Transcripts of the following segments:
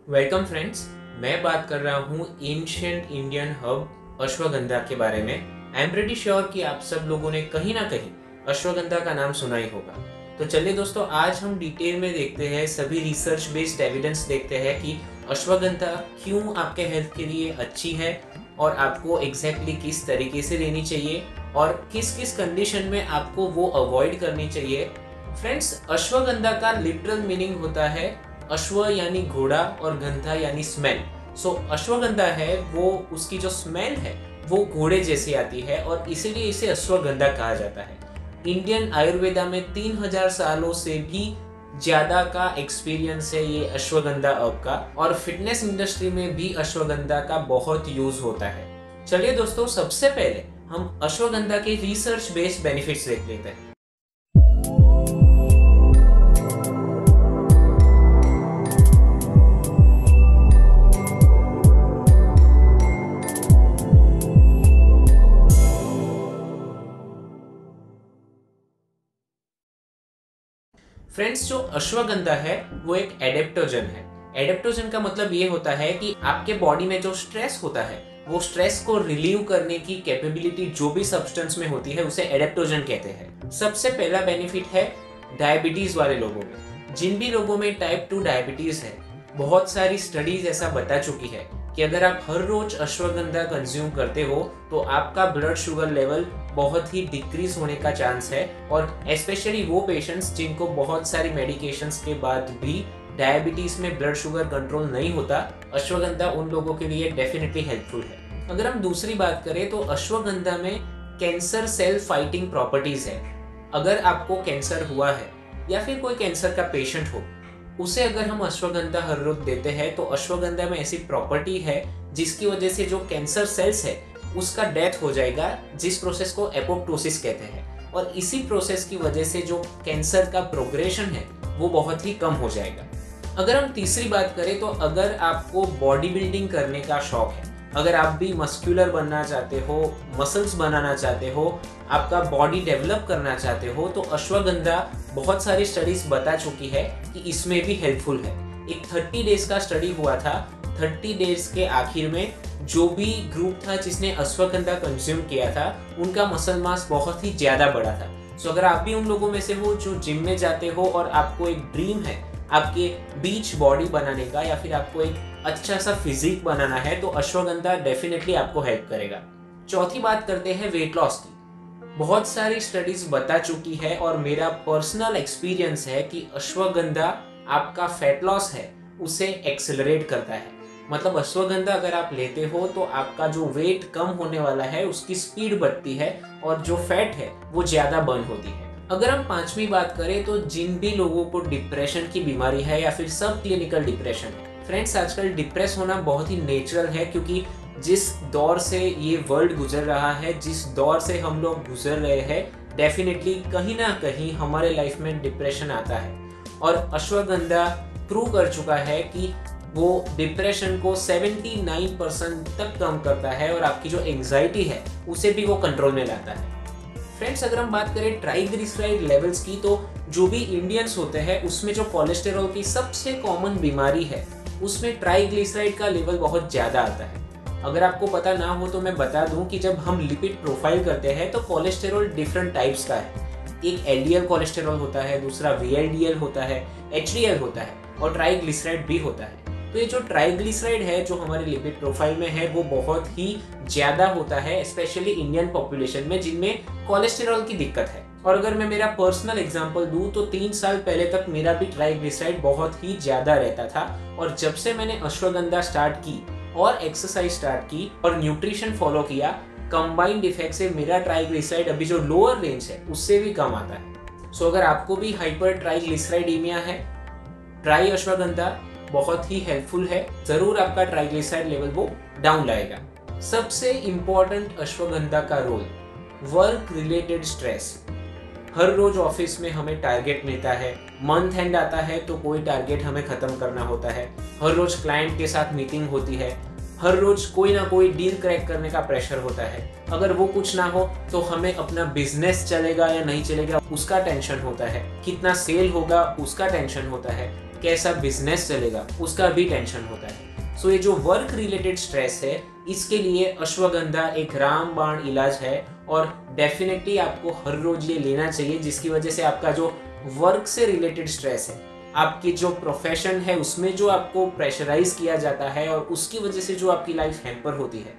Welcome friends. मैं बात कर रहा हूँ एंशिएंट इंडियन हर्ब अश्वगंधा के बारे में। आई एम प्रीटी श्योर कि आप सब लोगों ने कहीं ना कहीं अश्वगंधा का नाम सुना ही होगा। तो चलिए दोस्तों, आज हम डिटेल में देखते हैं, सभी रिसर्च बेस्ड एविडेंस देखते हैं कि अश्वगंधा क्यों आपके हेल्थ के लिए अच्छी है और आपको एग्जैक्टली किस तरीके से लेनी चाहिए और किस किस कंडीशन में आपको वो अवॉइड करनी चाहिए। फ्रेंड्स, अश्वगंधा का लिटरल मीनिंग होता है अश्व यानी घोड़ा और गंधा यानी स्मेल। सो अश्वगंधा है वो, उसकी जो स्मेल है वो घोड़े जैसी आती है और इसीलिए इसे अश्वगंधा कहा जाता है। इंडियन आयुर्वेदा में 3000 सालों से भी ज्यादा का एक्सपीरियंस है ये अश्वगंधा अर्ब का, और फिटनेस इंडस्ट्री में भी अश्वगंधा का बहुत यूज होता है। चलिए दोस्तों, सबसे पहले हम अश्वगंधा के रिसर्च बेस्ड बेनिफिट्स देख लेते हैं। फ्रेंड्स, जो अश्वगंधा है वो एक एडेप्टोजन है। एडेप्टोजन का मतलब ये होता है कि आपके बॉडी में जो स्ट्रेस होता है वो स्ट्रेस को रिलीव करने की कैपेबिलिटी जो भी सब्सटेंस में होती है उसे एडेप्टोजन कहते हैं। सबसे पहला बेनिफिट है डायबिटीज वाले लोगों में। जिन भी लोगों में टाइप 2 डायबिटीज है, बहुत सारी स्टडीज ऐसा बता चुकी है कि अगर आप हर रोज अश्वगंधा कंज्यूम करते हो तो आपका ब्लड शुगर लेवल बहुत ही डिक्रीज होने का चांस है। और स्पेशली वो पेशेंट्स जिनको बहुत सारी मेडिकेशंस के बाद भी डायबिटीज में ब्लड शुगर कंट्रोल नहीं होता, अश्वगंधा उन लोगों के लिए डेफिनेटली हेल्पफुल है। अगर हम दूसरी बात करें तो अश्वगंधा में कैंसर सेल फाइटिंग प्रॉपर्टीज है। अगर आपको कैंसर हुआ है या फिर कोई कैंसर का पेशेंट हो, उसे अगर हम अश्वगंधा हर रोज देते हैं तो अश्वगंधा में ऐसी प्रॉपर्टी है जिसकी वजह से जो कैंसर सेल्स है उसका डेथ हो जाएगा, जिस प्रोसेस को एपोप्टोसिस कहते हैं। और इसी प्रोसेस की वजह से जो कैंसर का प्रोग्रेशन है वो बहुत ही कम हो जाएगा। अगर हम तीसरी बात करें तो अगर आपको बॉडी बिल्डिंग करने का शौक है, अगर आप भी मस्कुलर बनना चाहते हो, मसल्स बनाना चाहते हो, आपका बॉडी डेवलप करना चाहते हो, तो अश्वगंधा बहुत सारी स्टडीज बता चुकी है कि इसमें भी हेल्पफुल है। एक 30 डेज का स्टडी हुआ था। 30 डेज के आखिर में जो भी ग्रुप था जिसने अश्वगंधा कंज्यूम किया था उनका मसल मास बहुत ही ज्यादा बढ़ा था। सो अगर आप भी उन लोगों में से हो जो जिम में जाते हो और आपको एक ड्रीम है आपके बीच बॉडी बनाने का, या फिर आपको एक अच्छा सा फिजिक बनाना है, तो अश्वगंधा डेफिनेटली आपको हेल्प करेगा। चौथी बात करते हैं वेट लॉस की। बहुत सारी स्टडीज बता चुकी है और मेरा पर्सनल एक्सपीरियंस है कि अश्वगंधा आपका फैट लॉस है उसे एक्सेलरेट करता है। मतलब अश्वगंधा अगर आप लेते हो तो आपका जो वेट कम होने वाला है उसकी स्पीड बढ़ती है और जो फैट है वो ज्यादा बर्न होती है। अगर हम पांचवी बात करें तो जिन भी लोगों को डिप्रेशन की बीमारी है या फिर सब क्लिनिकल डिप्रेशन है, फ्रेंड्स आजकल डिप्रेस होना बहुत ही नेचुरल है, क्योंकि जिस दौर से ये वर्ल्ड गुजर रहा है, जिस दौर से हम लोग गुजर रहे हैं, डेफिनेटली कहीं ना कहीं हमारे लाइफ में डिप्रेशन आता है। और अश्वगंधा प्रूव कर चुका है कि वो डिप्रेशन को 79% तक कम करता है और आपकी जो एंजाइटी है उसे भी वो कंट्रोल में लाता है। फ्रेंड्स, अगर हम बात करें ट्राइग्लिसराइड लेवल्स की, तो जो भी इंडियंस होते हैं उसमें जो कोलेस्टेरॉल की सबसे कॉमन बीमारी है उसमें ट्राइग्लिसराइड का लेवल बहुत ज़्यादा आता है। अगर आपको पता ना हो तो मैं बता दूं कि जब हम लिपिड प्रोफाइल करते हैं तो कोलेस्टेरॉल डिफरेंट टाइप्स का है। एक एलडीएल कोलेस्टेरॉल होता है, दूसरा वीएलडीएल होता है, एचडीएल होता है और ट्राइग्लिसराइड भी होता है। तो ये जो ट्राइग्लिसराइड है जो हमारे लिपिड प्रोफाइल में है वो बहुत ही ज़्यादा होता है, स्पेशली इंडियन पॉपुलेशन में जिनमें कोलेस्टेरॉल की दिक्कत है। और अगर मैं मेरा पर्सनल एग्जांपल दूं तो 3 साल पहले तक मेरा भी ट्राइग्लिसराइड बहुत ही ज़्यादा रहता था, और जब से मैंने अश्वगंधा स्टार्ट की और एक्सरसाइज स्टार्ट की और न्यूट्रिशन फॉलो किया, कंबाइंड इफेक्ट से मेरा ट्राइग्लिसराइड अभी जो लोअर रेंज है उससे भी कम आता है। सो अगर आपको भी हाइपर ट्राइग्लिसराइडीमिया है, ट्राई अश्वगंधा, बहुत ही हेल्पफुल है, जरूर आपका ट्राइग्लिसराइड लेवल वो डाउन लाएगा। सबसे इंपॉर्टेंट अश्वगंधा का रोल, वर्क रिलेटेड स्ट्रेस। हर रोज ऑफिस में हमें टारगेट मिलता है, मंथ एंड आता है तो कोई टारगेट हमें खत्म करना होता है, हर रोज क्लाइंट के साथ मीटिंग होती है, हर रोज कोई ना कोई डील क्रैक करने का प्रेशर होता है। अगर वो कुछ ना हो तो हमें अपना बिजनेस चलेगा या नहीं चलेगा उसका टेंशन होता है, कितना सेल होगा उसका टेंशन होता है, कैसा बिजनेस चलेगा उसका भी टेंशन होता है। सो ये जो वर्क रिलेटेड स्ट्रेस है, इसके लिए अश्वगंधा एक रामबाण इलाज है और डेफिनेटली आपको हर रोज ये लेना चाहिए, जिसकी वजह से आपका जो वर्क से रिलेटेड स्ट्रेस है, आपकी जो प्रोफेशन है उसमें जो आपको प्रेशराइज किया जाता है और उसकी वजह से जो आपकी लाइफ हैम्पर होती है,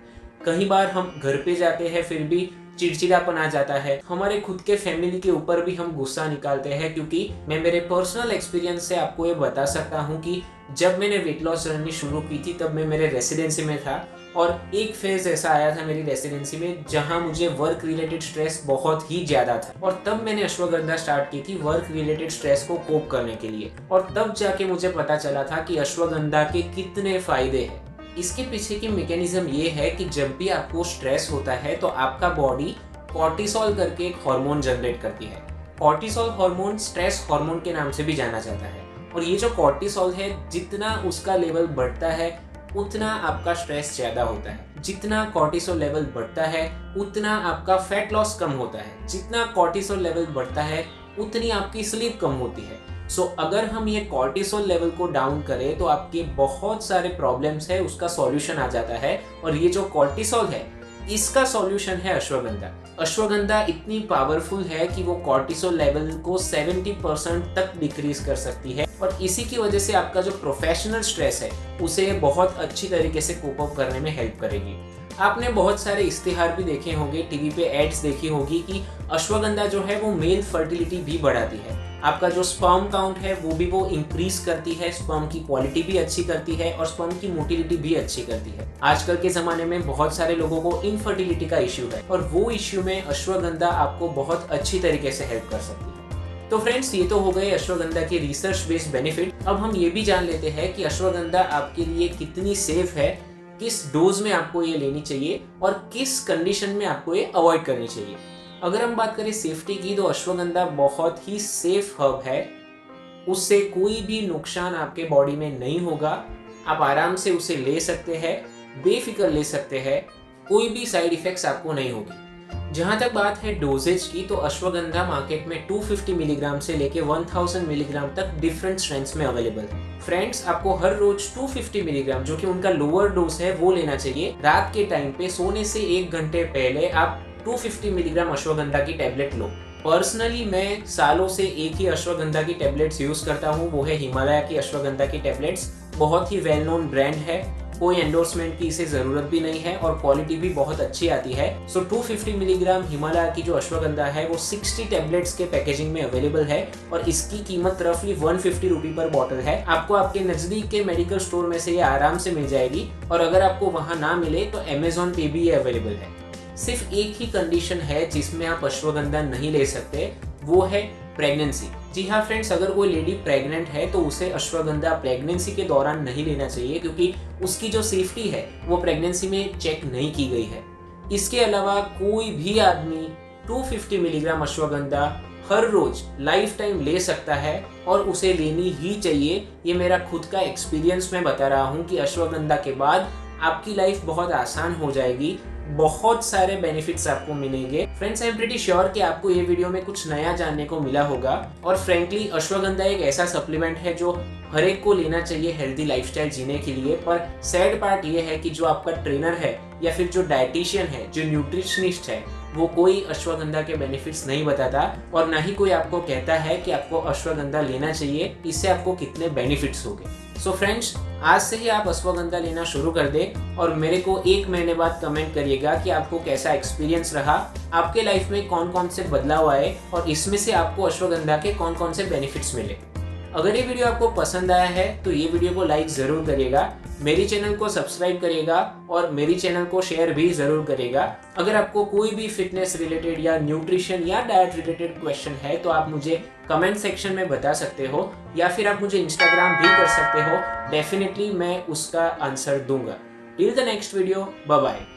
कई बार हम घर पे जाते हैं फिर भी चिड़चिड़ापन आ जाता है, हमारे खुद के फैमिली के ऊपर भी हम गुस्सा निकालते हैं। क्योंकि मैं मेरे पर्सनल एक्सपीरियंस से आपको ये बता सकता हूँ कि जब मैंने वेट लॉस जर्नी शुरू की थी तब मैं मेरे रेसिडेंसी में था और एक फेज ऐसा आया था मेरी रेसिडेंसी में जहां मुझे वर्क रिलेटेड स्ट्रेस बहुत ही ज्यादा था और तब मैंने अश्वगंधा स्टार्ट की थी वर्क रिलेटेड स्ट्रेस को कोप करने के लिए। और तब जाके मुझे पता चला था कि अश्वगंधा के कितने फायदे हैं। इसके पीछे की मैकेनिज्म ये है कि जब भी आपको स्ट्रेस होता है तो आपका बॉडी कॉर्टिसोल करके एक हार्मोन जनरेट करती है। कॉर्टिसोल हार्मोन स्ट्रेस हार्मोन के नाम से भी जाना जाता है और ये जो कॉर्टिसोल है, जितना उसका लेवल बढ़ता है उतना आपका स्ट्रेस ज्यादा होता है। जितना कॉर्टिसोल लेवल बढ़ता है उतना आपका फैट लॉस कम होता है। जितना कॉर्टिसोल लेवल बढ़ता है उतनी आपकी स्लीप कम होती है। सो अगर हम ये कॉर्टिसोल लेवल को डाउन करें तो आपके बहुत सारे प्रॉब्लम्स है उसका सॉल्यूशन आ जाता है। और ये जो कॉर्टिसोल है इसका सॉल्यूशन है अश्वगंधा। अश्वगंधा इतनी पावरफुल है कि वो कॉर्टिसोल लेवल को 70% तक डिक्रीज कर सकती है और इसी की वजह से आपका जो प्रोफेशनल स्ट्रेस है उसे बहुत अच्छी तरीके से कोप अप करने में हेल्प करेगी। आपने बहुत सारे इश्तिहार भी देखे होंगे, टीवी पे एड्स देखी होगी कि अश्वगंधा जो है वो मेल फर्टिलिटी भी बढ़ाती है। आपका जो स्पर्म काउंट है वो भी वो इंक्रीज करती है, स्पर्म की क्वालिटी भी अच्छी करती है और स्पर्म की मोटिलिटी भी अच्छी करती है। आजकल के जमाने में बहुत सारे लोगों को इनफर्टिलिटी का इश्यू है और वो इश्यू में अश्वगंधा आपको बहुत अच्छी तरीके से हेल्प कर सकती है। तो फ्रेंड्स, ये तो हो गए अश्वगंधा के रिसर्च बेस्ड बेनिफिट। अब हम ये भी जान लेते हैं कि अश्वगंधा आपके लिए कितनी सेफ है, किस डोज में आपको ये लेनी चाहिए और किस कंडीशन में आपको ये अवॉइड करनी चाहिए। अगर हम बात करें सेफ्टी की तो अश्वगंधा बहुत ही सेफ हर्ब है। उससे कोई भी नुकसान आपके बॉडी में नहीं होगा। आप आराम से उसे ले सकते हैं, बेफिक्र ले सकते हैं, कोई भी साइड इफेक्ट्स आपको नहीं होगी। जहां तक बात है डोजेज की तो अश्वगंधा मार्केट में 250 मिलीग्राम से लेके 1000 मिलीग्राम तक डिफरेंट स्ट्रेंथ्स में अवेलेबल है। फ्रेंड्स, आपको हर रोज 250 मिलीग्राम जो कि उनका लोअर डोज है वो लेना चाहिए। रात के टाइम पे सोने से 1 घंटे पहले आप 250 मिलीग्राम अश्वगंधा की टेबलेट लो। पर्सनली मैं सालों से एक ही अश्वगंधा की टेबलेट्स यूज करता हूँ, वो है हिमालय की अश्वगंधा की टेबलेट्स। बहुत ही वेल नोन ब्रांड है, कोई एंडोर्समेंट की इसे जरूरत भी नहीं है और क्वालिटी भी बहुत अच्छी आती है। सो 250 मिलीग्राम हिमालय की जो अश्वगंधा है वो 60 टेबलेट्स के पैकेजिंग में अवेलेबल है और इसकी कीमत रफली 150 रुपी पर बॉटल है। आपको आपके नजदीक के मेडिकल स्टोर में से ये आराम से मिल जाएगी और अगर आपको वहां ना मिले तो अमेजोन पे भी ये अवेलेबल है। सिर्फ एक ही कंडीशन है जिसमें आप अश्वगंधा नहीं ले सकते, वो है प्रेगनेंसी। जी हाँ फ्रेंड्स, अगर कोई लेडी प्रेग्नेंट है तो उसे अश्वगंधा प्रेगनेंसी के दौरान नहीं लेना चाहिए क्योंकि उसकी जो सेफ्टी है वो प्रेगनेंसी में चेक नहीं की गई है। इसके अलावा कोई भी आदमी 250 मिलीग्राम अश्वगंधा हर रोज लाइफ टाइम ले सकता है और उसे लेनी ही चाहिए। ये मेरा खुद का एक्सपीरियंस मैं बता रहा हूँ कि अश्वगंधा के बाद आपकी लाइफ बहुत आसान हो जाएगी, बहुत सारे बेनिफिट्स आपको मिलेंगे। Friends, I am pretty sure कि आपको ये वीडियो में कुछ नया जानने को मिला होगा और फ्रेंकली अश्वगंधा एक ऐसा सप्लीमेंट है जो हर एक को लेना चाहिए हेल्दी लाइफस्टाइल जीने के लिए। पर सैड पार्ट ये है कि जो आपका ट्रेनर है या फिर जो डाइटिशियन है, जो न्यूट्रिशनिस्ट है, वो कोई अश्वगंधा के बेनिफिट्स नहीं बताता और ना ही कोई आपको कहता है कि आपको अश्वगंधा लेना चाहिए, इससे आपको कितने बेनिफिट्स होंगे। सो फ्रेंड्स, आज से ही आप अश्वगंधा लेना शुरू कर दें और मेरे को 1 महीने बाद कमेंट करिएगा कि आपको कैसा एक्सपीरियंस रहा, आपके लाइफ में कौन कौन से बदलाव आए और इसमें से आपको अश्वगंधा के कौन कौन से बेनिफिट्स मिले। अगर ये वीडियो आपको पसंद आया है तो ये वीडियो को लाइक जरूर करिएगा, मेरी चैनल को सब्सक्राइब करिएगा और मेरी चैनल को शेयर भी जरूर करिएगा। अगर आपको कोई भी फिटनेस रिलेटेड या न्यूट्रिशन या डाइट रिलेटेड क्वेश्चन है तो आप मुझे कमेंट सेक्शन में बता सकते हो या फिर आप मुझे इंस्टाग्राम भी कर सकते हो। डेफिनेटली मैं उसका आंसर दूंगा। Till the next video, bye bye.